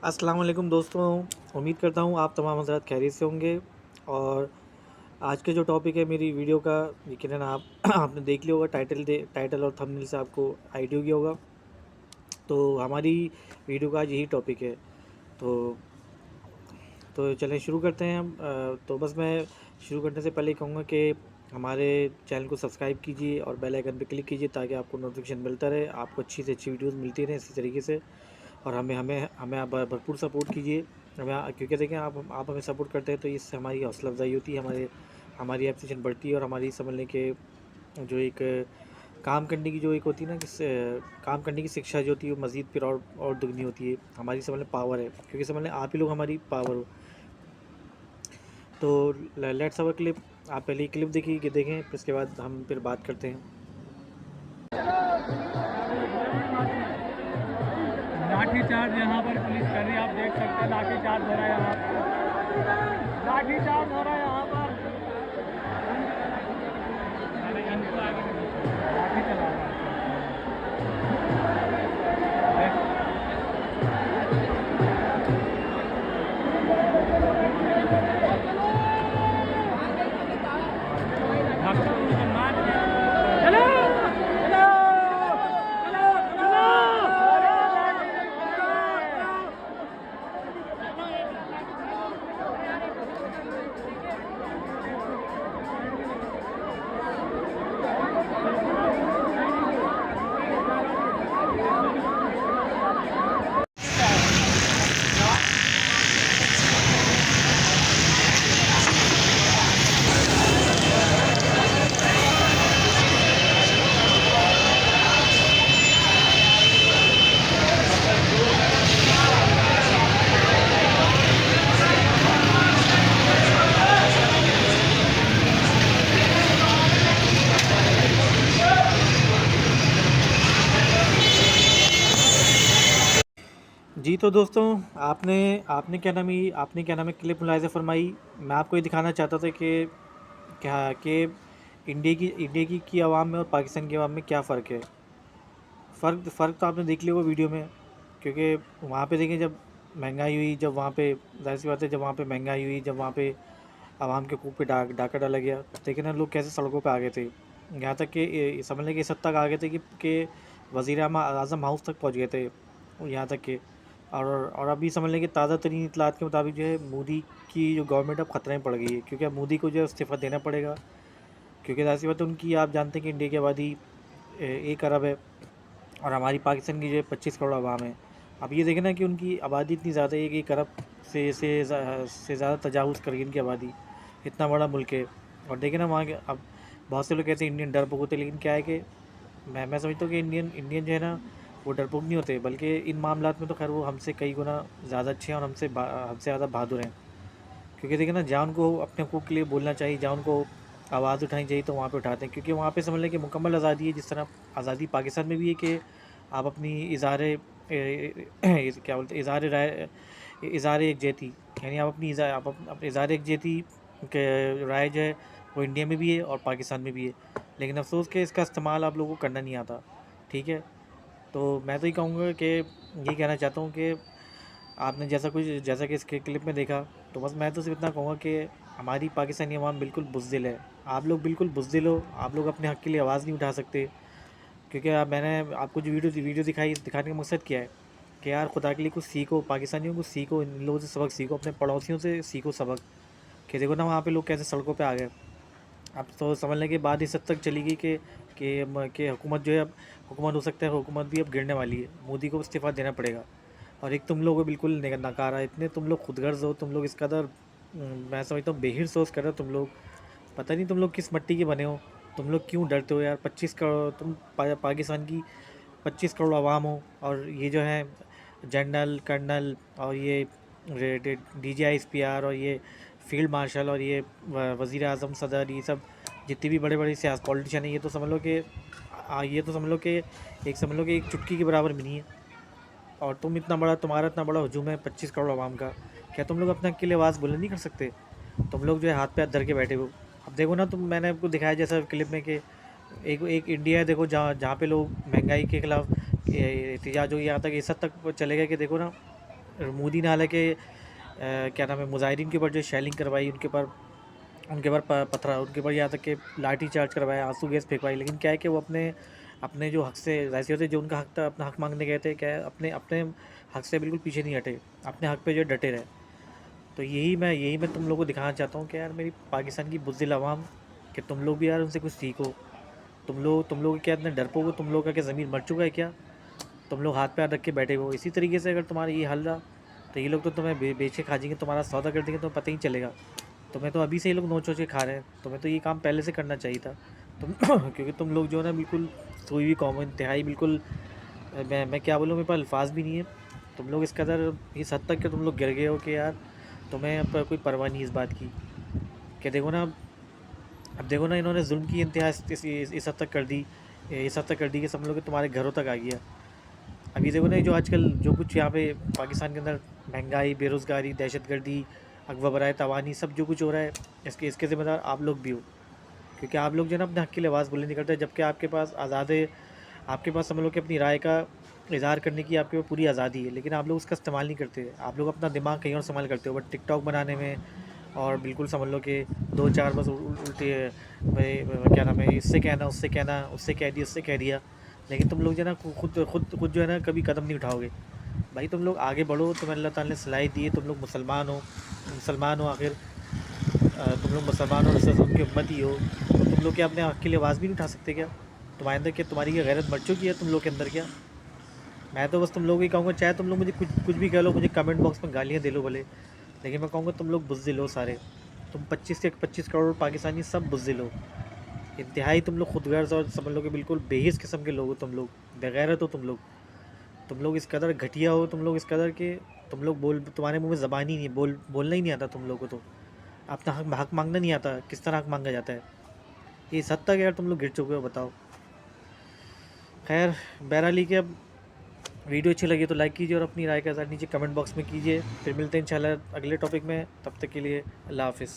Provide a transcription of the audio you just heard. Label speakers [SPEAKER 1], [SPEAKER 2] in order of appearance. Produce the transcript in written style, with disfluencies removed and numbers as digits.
[SPEAKER 1] السلام علیکم دوستوں، امید کرتا ہوں آپ تمام حضرات خیریت سے ہوں گے۔ اور آج کے جو ٹاپک ہے میری ویڈیو کا، یقیناً آپ نے دیکھ لیا ہوگا، ٹائٹل اور تھمبنیل سے آپ کو آئیڈیا ہو گیا ہوگا۔ تو ہماری ویڈیو کا آج یہی ٹاپک ہے، تو چلیں شروع کرتے ہیں ہم۔ تو بس میں شروع کرنے سے پہلے کہوں گا کہ ہمارے چینل کو سبسکرائب کیجیے اور بیل آئیکن پہ کلک کیجیے تاکہ آپ کو نوٹیفیکیشن ملتا رہے، آپ کو اچھی سے اچھی ویڈیوز ملتی رہیں اسی طریقے سے۔ اور ہمیں آپ بھرپور سپورٹ کیجیے، کیونکہ دیکھیں آپ ہمیں سپورٹ کرتے ہیں تو اس سے ہماری حوصلہ افزائی ہوتی ہے، ہماری اپریشیشن بڑھتی ہے، اور ہماری سمجھنے کے جو ایک کام کرنے کی جو ایک ہوتی ہے نا، کہ کام کرنے کی شکشا جو ہوتی ہے وہ مزید پھر اور دگنی ہوتی ہے، ہماری سمجھنے پاور ہے، کیونکہ سمجھنے آپ ہی لوگ ہماری پاور ہو۔ تو لیٹس ہیو اے کلپ، آپ پہلے کلپ دیکھیں پھر اس کے بعد ہم پھر بات کرتے ہیں۔
[SPEAKER 2] لاٹھی چارج یہاں پر پولیس کر رہی ہے، آپ دیکھ سکتے ہیں لاٹھی چارج ہو رہا ہے یہاں پر، لاٹھی چارج ہو رہا ہے یہاں پر، لاٹھی چلا رہا ہے۔
[SPEAKER 1] جی تو دوستوں، آپ نے کیا نام ہے کلپ ملاحظہ فرمائی۔ میں آپ کو یہ دکھانا چاہتا تھا کہ انڈیا کی عوام میں اور پاکستان کی عوام میں کیا فرق ہے۔ فرق تو آپ نے دیکھ لیا ہوگا ویڈیو میں، کیونکہ وہاں پہ دیکھیں جب مہنگائی ہوئی، جب وہاں پہ ظاہر سی بات ہے، جب وہاں پہ مہنگائی ہوئی، جب وہاں پہ عوام کے حقوق پہ ڈاکہ ڈالا گیا، دیکھیں نا لوگ کیسے سڑکوں پہ آ گئے تھے، یہاں تک کہ سمجھ لیں کہ اس حد تک آ گئے تھے کہ وزیر اعظم ہاؤس تک پہنچ گئے تھے، یہاں تک کہ اور ابھی سمجھ لیں کہ تازہ ترین اطلاعات کے مطابق جو ہے مودی کی جو گورنمنٹ اب خطرے میں پڑ گئی ہے، کیونکہ اب مودی کو جو ہے استعفیٰ دینا پڑے گا، کیونکہ ظاہر سی بات ہے ان کی، آپ جانتے ہیں کہ انڈیا کی آبادی 1 ارب ہے اور ہماری پاکستان کی جو ہے 25 کروڑ عوام ہے۔ اب یہ دیکھیں نا کہ ان کی آبادی اتنی زیادہ ہے کہ 1 ارب سے زیادہ تجاوز کر گئی ان کی آبادی، اتنا بڑا ملک ہے۔ اور دیکھیں نا وہاں کے اب بہت سے لوگ کہتے ہیں انڈین ڈرپوک ہوتے، لیکن کیا ہے کہ میں سمجھتا ہوں کہ انڈین جو ہے نا وہ ڈرپوک نہیں ہوتے، بلکہ ان معاملات میں تو خیر وہ ہم سے کئی گنا زیادہ اچھے ہیں اور ہم سے زیادہ بہادر ہیں، کیونکہ دیکھیں نا جہاں ان کو اپنے حقوق کے لیے بولنا چاہیے، جہاں ان کو آواز اٹھانی چاہیے تو وہاں پہ اٹھاتے ہیں، کیونکہ وہاں پہ سمجھ لیں کہ مکمل آزادی ہے، جس طرح آزادی پاکستان میں بھی ہے کہ آپ اپنی کیا بولتے اظہار یکجہتی، یعنی آپ اپنی اظہار یکجہتی کے رائے جو ہے وہ انڈیا میں بھی ہے اور پاکستان میں بھی ہے، لیکن افسوس کہ اس کا استعمال آپ لوگوں کو کرنا نہیں آتا، ٹھیک ہے۔ تو میں تو یہ کہوں گا کہ یہ کہنا چاہتا ہوں کہ آپ نے جیسا کہ اس کے کلپ میں دیکھا، تو بس میں تو صرف اتنا کہوں گا کہ ہماری پاکستانی عوام بالکل بزدل ہے، آپ لوگ بالکل بزدل ہو، آپ لوگ اپنے حق کے لیے آواز نہیں اٹھا سکتے، کیونکہ میں نے آپ کو جو ویڈیو دکھائی، دکھانے کا مقصد کیا ہے کہ یار خدا کے لیے کچھ سیکھو، پاکستانیوں کو سیکھو، ان لوگوں سے سبق سیکھو، اپنے پڑوسیوں سے سیکھو سبق، کہ دیکھو نا وہاں پہ لوگ کیسے سڑکوں پہ آ گئے۔ اب تو سمجھنے کے بعد اس حد تک چلی گئی کہ حکومت جو ہے، اب حکومت ہو سکتا ہے حکومت بھی اب گرنے والی ہے، مودی کو استعفیٰ دینا پڑے گا۔ اور ایک تم لوگ بالکل ناکارہ، اتنے تم لوگ خود غرض ہو، تم لوگ اس قدر میں سمجھتا ہوں بے حرص کر رہے ہو تم لوگ، پتہ نہیں تم لوگ کس مٹی کے بنے ہو، تم لوگ کیوں ڈرتے ہو یار، 25 کروڑ تم پاکستان کی 25 کروڑ عوام ہو، اور یہ جو ہے جنرل کرنل اور یہ D G I S P R اور یہ فیلڈ مارشل اور یہ وزیر اعظم صدر، یہ سب جتنی بھی بڑے بڑے پولیٹیشین ہیں، یہ تو سمجھ لو کہ ایک چٹکی کے برابر بھی نہیں ہے، اور تمہارا اتنا بڑا ہجوم ہے 25 کروڑ عوام کا، کیا تم لوگ اپنے حق کے لیے آواز بلند نہیں کر سکتے؟ تم لوگ جو ہے ہاتھ پہ ہاتھ دھر کے بیٹھے ہو۔ اب دیکھو نا میں نے آپ کو دکھایا جیسا کلپ میں کہ ایک انڈیا ہے، دیکھو جہاں پہ لوگ مہنگائی کے خلاف احتجاج ہو، یہاں تک اس حد تک چلے گئے کہ دیکھو نا مودی نے حالانکہ کیا نام ہے مظاہرین کے اوپر جو شیلنگ کروائی، ان کے اوپر پتھرا، ان کے اوپر یہاں تک کہ لاٹھی چارج کروایا، آنسو گیس پھینکوائی، لیکن کیا ہے کہ وہ اپنے جو حق سے ظاہر سی ہوتے جو ان کا حق تھا، اپنا حق مانگنے گئے تھے، کیا ہے اپنے حق سے بالکل پیچھے نہیں ہٹے، اپنے حق پہ جو ڈٹے رہے. تو یہی میں تم لوگوں کو دکھانا چاہتا ہوں کہ یار میری پاکستان کی بزدل عوام، کہ تم لوگ بھی یار ان سے کچھ سیکھو. تم لوگ کیا اتنے ڈرپوک ہو؟ تم لوگ کا کیا ضمیر مر چکا ہے کیا؟ تم لوگ ہاتھ پہ ہاتھ رکھ کے بیٹھے ہو. اسی طریقے سے اگر تمہارا یہ حل رہا تو یہ لوگ تو تمہیں بیچ کے کھا جائیں گے، تمہارا سودا کر دیں گے، تمہیں پتہ ہی چلے گا. تمہیں تو ابھی سے یہ لوگ نوچ کے کھا رہے ہیں. تمہیں تو یہ کام پہلے سے کرنا چاہیے تھا کیونکہ تم لوگ جو ہے نا بالکل سوئی ہوئی قوم، انتہائی بالکل، میں کیا بولوں، میرے پاس الفاظ بھی نہیں ہے. تم لوگ اس قدر اس حد تک کہ تم لوگ گر گئے ہو کہ یار تمہیں اب کوئی پرواہ نہیں اس بات کی کہ دیکھو نا انہوں نے ظلم کی انتہا اس حد تک کر دی، کہ سمجھ لو کہ تمہارے گھروں تک آ گیا. ابھی دیکھو نا جو آج کل جو کچھ یہاں پہ پاکستان کے اندر مہنگائی، بے روزگاری، دہشت گردی، اغوا برائے توانی، سب جو کچھ ہو رہا ہے، اس کے ذمہ دار آپ لوگ بھی ہو. کیونکہ آپ لوگ جو ہے نا اپنے حق کے لیے آواز بلند نہیں کرتے، جبکہ آپ کے پاس آپ کے پاس سمجھ لو کہ اپنی رائے کا اظہار کرنے کی آپ کے پوری آزادی ہے، لیکن آپ لوگ اس کا استعمال نہیں کرتے. آپ لوگ اپنا دماغ کہیں اور استعمال کرتے ہو، بٹ ٹک ٹاک بنانے میں، اور بالکل سمجھ لو کہ دو چار بس الٹے کیا نام ہے، اس سے کہنا، اس سے کہہ دیا، اس سے کہہ دیا. لیکن تم لوگ جو ہے نا خود جو ہے نا کبھی قدم نہیں اٹھاؤ گے. بھائی تم لوگ آگے بڑھو، تمہیں اللہ تعالیٰ نے صلاحیت دی ہے، تم لوگ مسلمان ہو آخر، تم لوگ مسلمان ہو، رسول کی امتی ہو، تو تم لوگ کیا اپنے حق کے لیے آواز بھی نہیں اٹھا سکتے کیا؟ تمہارے اندر کیا، تمہاری کیا غیرت مر چکی ہے تم لوگ کے اندر کیا؟ میں تو بس تم لوگ ہی کہوں گا، چاہے تم لوگ مجھے کچھ بھی کہہ لو، مجھے کمنٹ باکس میں گالیاں دے لو بھلے، لیکن میں کہوں گا تم لوگ بزدل ہو سارے. تم 25 کروڑ پاکستانی سب بزدل ہو. انتہائی تم لوگ خود غرض اور سمجھ لو کہ بالکل بے حس قسم کے لوگ ہو. تم لوگ بغیرت ہو. تم لوگ اس قدر گھٹیا ہو. تم لوگ اس قدر کہ تمہارے منہ میں زبان ہی نہیں، بولنا ہی نہیں آتا تم لوگوں کو. تو اپنا حق مانگنا نہیں آتا، کس طرح حق مانگا جاتا ہے. یہ اس حد تک یار تم لوگ گر چکے ہو، بتاؤ. خیر بہرحال ہی کہ اب ویڈیو اچھی لگی تو لائک کیجیے، اور اپنی رائے کا اظہار نیچے کمنٹ باکس میں کیجیے. پھر ملتے ہیں انشاءاللہ اگلے ٹاپک میں. تب تک کے لیے اللہ حافظ.